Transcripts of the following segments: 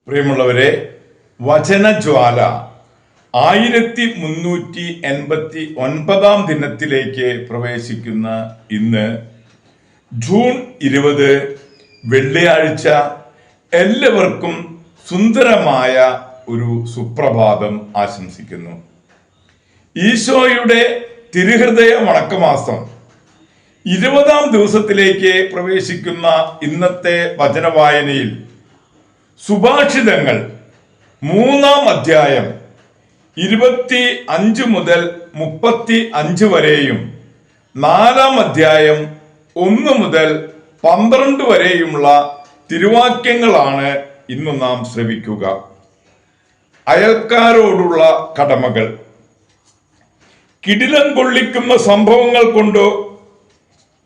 പ്രിയമുള്ളവരെ, വചനജ്വാല 1389 ദിനത്തിലേക്ക് പ്രവേശിക്കുന്ന ഇന്ന് ജൂൺ 20 വെള്ളിയാഴ്ച എല്ലാവർക്കും സുന്ദരമായ ഒരു സുപ്രഭാതം ആശംസിക്കുന്നു. ഈശോയുടെ തിരുഹൃദയ വണക്കമാസം 20 ദിവസത്തിലേക്ക് പ്രവേശിക്കുന്ന ഇന്നത്തെ വചനവായനയിൽ സുഭാഷിതങ്ങൾ 3 അധ്യായം 25 മുതൽ 35 വരെയും 4 അധ്യായം 1 മുതൽ 12 വരെയുമുള്ള തിരുവാക്യങ്ങളാണ് ഇന്ന് നാം ശ്രവിക്കുക. അയൽക്കാരോടുള്ള കടമകൾ. കിടിലം കൊള്ളിക്കുന്ന സംഭവങ്ങൾ കൊണ്ടോ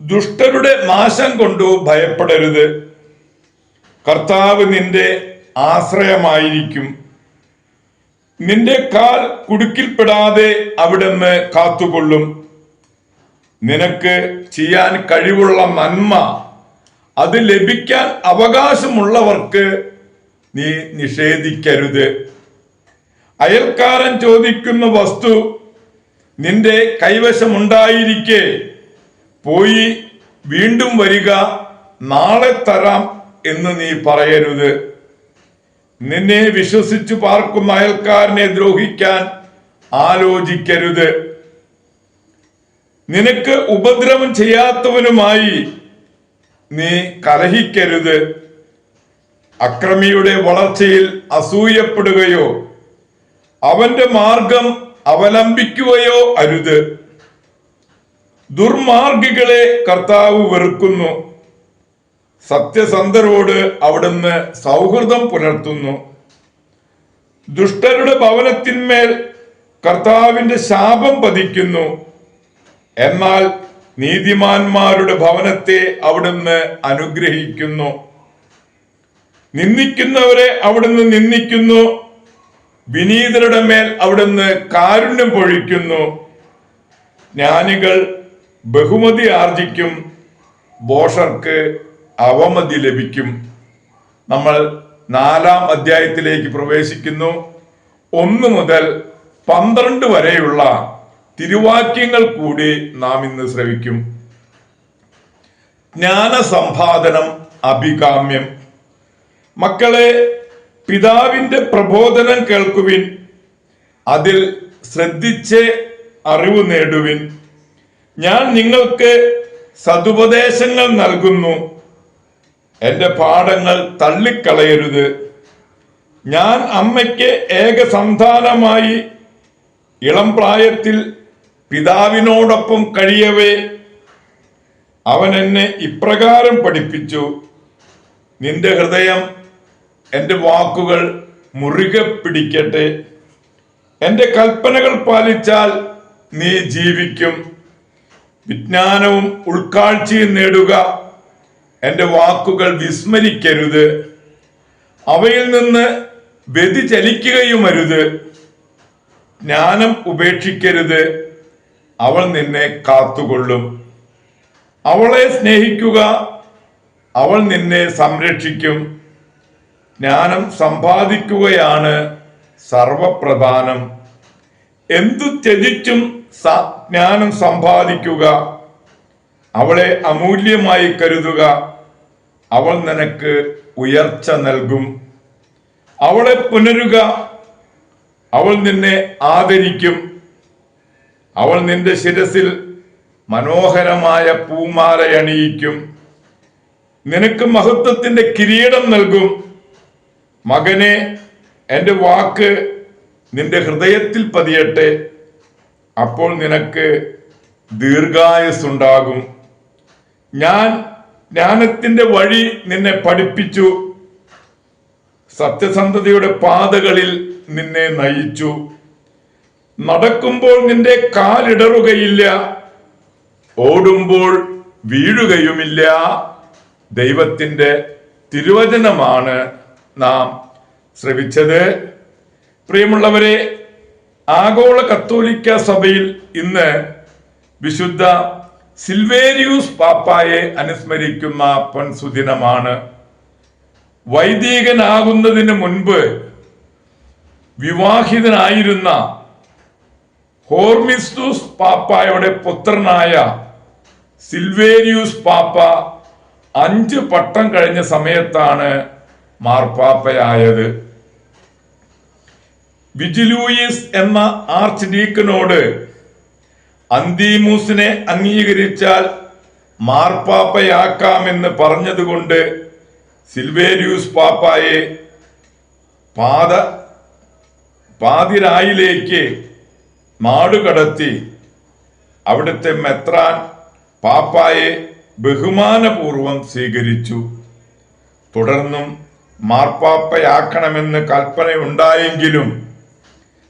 ദുഷ്ടരുടെ നാശം കൊണ്ടോ ഭയപ്പെടരുത്. കർത്താവ് നിന്റെ ആശ്രയമായിരിക്കും. നിന്റെ കാൽ കുടുക്കിൽപ്പെടാതെ അവിടുന്ന് കാത്തുകൊള്ളും. നിനക്ക് ചെയ്യാൻ കഴിവുള്ള നന്മ അത് ലഭിക്കാൻ അവകാശമുള്ളവർക്ക് നീ നിഷേധിക്കരുത്. അയൽക്കാരൻ ചോദിക്കുന്ന വസ്തു നിന്റെ കൈവശമുണ്ടായിരിക്കെ പോയി വീണ്ടും വരിക, നാളെ തരാം എന്ന് നീ പറയരുത്. നിന്നെ വിശ്വസിച്ചു പാർക്കുന്ന അയൽക്കാരനെ ദ്രോഹിക്കാൻ ആലോചിക്കരുത്. നിനക്ക് ഉപദ്രവം ചെയ്യാത്തവനുമായി നീ കലഹിക്കരുത്. അക്രമിയുടെ വളർച്ചയിൽ അസൂയപ്പെടുകയോ അവന്റെ മാർഗം അവലംബിക്കുകയോ അരുത്. ദുർമാർഗികളെ കർത്താവ് വെറുക്കുന്നു. സത്യസന്ധരോട് അവിടുന്ന് സൗഹൃദം പുലർത്തുന്നു. ദുഷ്ടരുടെ ഭവനത്തിന്മേൽ കർത്താവിന്റെ ശാപം പതിക്കുന്നു. എന്നാൽ നീതിമാന്മാരുടെ ഭവനത്തെ അവിടുന്ന് അനുഗ്രഹിക്കുന്നു. നിന്ദിക്കുന്നവരെ അവിടുന്ന് നിന്ദിക്കുന്നു. വിനീതരുടെ മേൽ അവിടുന്ന് കാരുണ്യം പൊഴിക്കുന്നു. ജ്ഞാനികൾ ബഹുമതി ആർജിക്കും, ഭോഷർക്ക് അവമതി ലഭിക്കും. നമ്മൾ 4 അധ്യായത്തിലേക്ക് പ്രവേശിക്കുന്നു. 1 മുതൽ 12 വരെയുള്ള തിരുവാക്യങ്ങൾ കൂടി നാം ഇന്ന് ശ്രവിക്കും. ജ്ഞാനസമ്പാദനം അഭികാമ്യം. മക്കളെ, പിതാവിന്റെ പ്രബോധനം കേൾക്കുവിൻ, അതിൽ ശ്രദ്ധിച്ച് അറിവ് നേടുവിൻ. ഞാൻ നിങ്ങൾക്ക് സതുപദേശങ്ങൾ നൽകുന്നു, എന്റെ പാഠങ്ങൾ തള്ളിക്കളയരുത്. ഞാൻ അമ്മയ്ക്ക് ഏകസന്താനമായി ഇളം പ്രായത്തിൽ പിതാവിനോടൊപ്പം കഴിയവേ അവൻ എന്നെ ഇപ്രകാരം പഠിപ്പിച്ചു. നിന്റെ ഹൃദയം എൻ്റെ വാക്കുകൾ മുറുകെ പിടിക്കട്ടെ. എൻ്റെ കൽപ്പനകൾ പാലിച്ചാൽ നീ ജീവിക്കും. വിജ്ഞാനവും ഉൾക്കാഴ്ചയും നേടുക. എൻ്റെ വാക്കുകൾ വിസ്മരിക്കരുത്. അവയിൽ നിന്ന് വ്യതിചലിക്കുകയുമരുത്. ജ്ഞാനം ഉപേക്ഷിക്കരുത്, അവൾ നിന്നെ കാത്തുകൊള്ളും. അവളെ സ്നേഹിക്കുക, അവൾ നിന്നെ സംരക്ഷിക്കും. ജ്ഞാനം സമ്പാദിക്കുകയാണ് സർവപ്രധാനം. എന്തു ത്യജിച്ചും ജ്ഞാനം സമ്പാദിക്കുക. അവളെ അമൂല്യമായി കരുതുക, അവൾ നിനക്ക് ഉയർച്ച നൽകും. അവളെ പുണരുക, അവൾ നിന്നെ ആദരിക്കും. അവൾ നിന്റെ ശിരസിൽ മനോഹരമായ പൂമാലയണിയിക്കും. നിനക്ക് മഹത്വത്തിന്റെ കിരീടം നൽകും. മകനെ, എൻ്റെ വാക്ക് നിന്റെ ഹൃദയത്തിൽ പതിയട്ടെ, അപ്പോൾ നിനക്ക് ദീർഘായുസ്സുണ്ടാകും. ഞാൻ ജ്ഞാനത്തിന്റെ വഴി നിന്നെ പഠിപ്പിച്ചു, സത്യസന്ധതയുടെ പാതകളിൽ നിന്നെ നയിച്ചു. നടക്കുമ്പോൾ നിന്റെ കാലിടറുകയില്ല, ഓടുമ്പോൾ വീഴുകയുമില്ല. ദൈവത്തിന്റെ തിരുവചനമാണ് നാം ശ്രവിച്ചത്. പ്രിയമുള്ളവരെ, ആഗോള കത്തോലിക്ക സഭയിൽ ഇന്ന് വിശുദ്ധ സിൽവേരിയൂസ് പാപ്പായെ അനുസ്മരിക്കുന്ന പൊൻസുദിനമാണ്. വൈദികനാകുന്നതിന് മുൻപ് വിവാഹിതനായിരുന്ന ഹോർമിസ്തുസ് പാപ്പായുടെ പുത്രനായ സിൽവേരിയൂസ് പാപ്പ 5 പട്ടം കഴിഞ്ഞ സമയത്താണ് മാർപ്പാപ്പയായത്. വിജിലൂയിസ് എന്ന ആർച്ച് ഡീക്കനോട് അന്തീമൂസിനെ അംഗീകരിച്ചാൽ മാർപ്പാപ്പയാക്കാമെന്ന് പറഞ്ഞതുകൊണ്ട് സിൽവേരിയൂസ് പാപ്പായെ പാതിരായിലേക്ക് നാടുകടത്തി അവിടുത്തെ മെത്രാൻ പാപ്പായെ ബഹുമാനപൂർവം സ്വീകരിച്ചു. തുടർന്നും മാർപ്പാപ്പയാക്കണമെന്ന് കൽപ്പനയുണ്ടായെങ്കിലും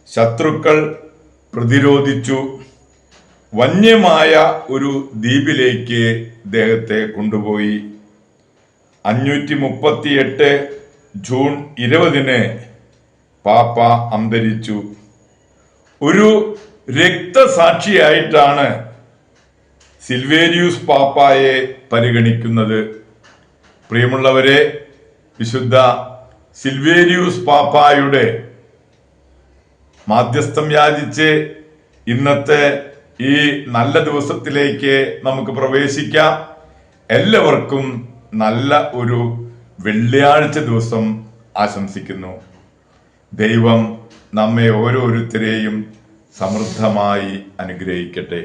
ശത്രുക്കൾ പ്രതിരോധിച്ചു. വന്യമായ ഒരു ദ്വീപിലേക്ക് അദ്ദേഹത്തെ കൊണ്ടുപോയി. 538 ജൂൺ 20 പാപ്പ അന്തരിച്ചു. ഒരു രക്തസാക്ഷിയായിട്ടാണ് സിൽവേരിയൂസ് പാപ്പായെ പരിഗണിക്കുന്നത്. പ്രിയമുള്ളവരെ, വിശുദ്ധ സിൽവേരിയൂസ് പാപ്പായുടെ മാധ്യസ്ഥം യാചിച്ച് ഇന്നത്തെ ഈ നല്ല ദിവസത്തിലേക്ക് നമുക്ക് പ്രവേശിക്കാം. എല്ലാവർക്കും നല്ല ഒരു വെള്ളിയാഴ്ച ദിവസം ആശംസിക്കുന്നു. ദൈവം നമ്മെ ഓരോരുത്തരെയും സമൃദ്ധമായി അനുഗ്രഹിക്കട്ടെ.